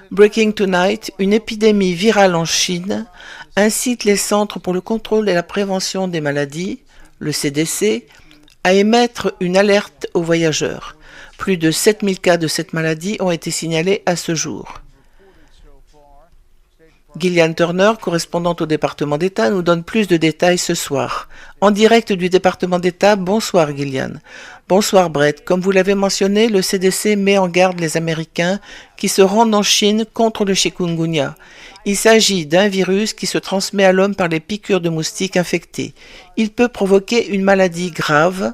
Breaking Tonight, une épidémie virale en Chine, incite les Centres pour le contrôle et la prévention des maladies, le CDC, à émettre une alerte aux voyageurs. Plus de 7000 cas de cette maladie ont été signalés à ce jour. Gillian Turner, correspondante au département d'État, nous donne plus de détails ce soir. En direct du département d'État, bonsoir Gillian. Bonsoir Brett. Comme vous l'avez mentionné, le CDC met en garde les Américains qui se rendent en Chine contre le chikungunya. Il s'agit d'un virus qui se transmet à l'homme par les piqûres de moustiques infectés. Il peut provoquer une maladie grave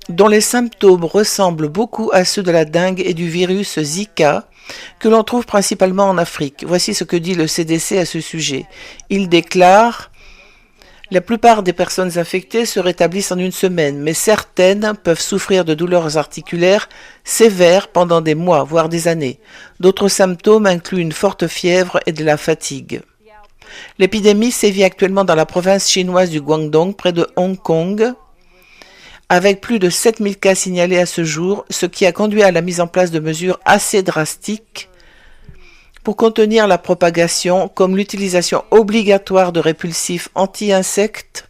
dont les symptômes ressemblent beaucoup à ceux de la dengue et du virus Zika, que l'on trouve principalement en Afrique. Voici ce que dit le CDC à ce sujet. Il déclare « La plupart des personnes infectées se rétablissent en une semaine, mais certaines peuvent souffrir de douleurs articulaires sévères pendant des mois, voire des années. D'autres symptômes incluent une forte fièvre et de la fatigue. » L'épidémie sévit actuellement dans la province chinoise du Guangdong, près de Hong Kong, avec plus de 7000 cas signalés à ce jour, ce qui a conduit à la mise en place de mesures assez drastiques pour contenir la propagation, comme l'utilisation obligatoire de répulsifs anti-insectes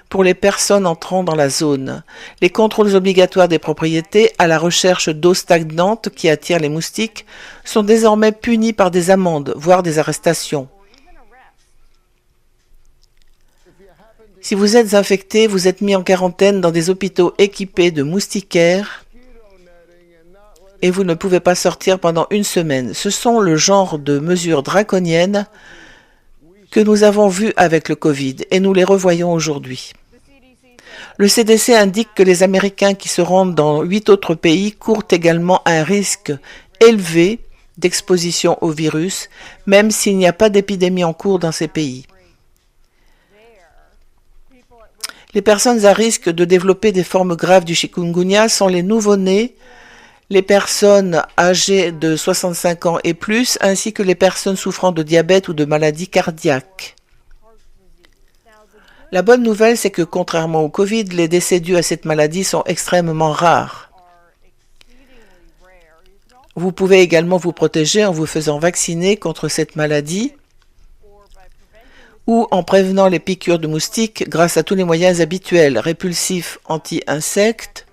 pour les personnes entrant dans la zone, les contrôles obligatoires des propriétés à la recherche d'eau stagnante qui attire les moustiques sont désormais punis par des amendes, voire des arrestations. Si vous êtes infecté, vous êtes mis en quarantaine dans des hôpitaux équipés de moustiquaires et vous ne pouvez pas sortir pendant une semaine. Ce sont le genre de mesures draconiennes que nous avons vues avec le Covid et nous les revoyons aujourd'hui. Le CDC indique que les Américains qui se rendent dans 8 autres pays courent également un risque élevé d'exposition au virus, même s'il n'y a pas d'épidémie en cours dans ces pays. Les personnes à risque de développer des formes graves du chikungunya sont les nouveau-nés, les personnes âgées de 65 ans et plus, ainsi que les personnes souffrant de diabète ou de maladies cardiaques. La bonne nouvelle, c'est que contrairement au Covid, les décès dus à cette maladie sont extrêmement rares. Vous pouvez également vous protéger en vous faisant vacciner contre cette maladie ou en prévenant les piqûres de moustiques grâce à tous les moyens habituels, répulsifs anti-insectes,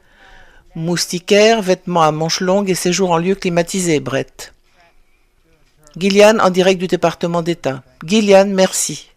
moustiquaires, vêtements à manches longues et séjours en lieu climatisé, Brett. Gillian, en direct du département d'État. Gillian, merci.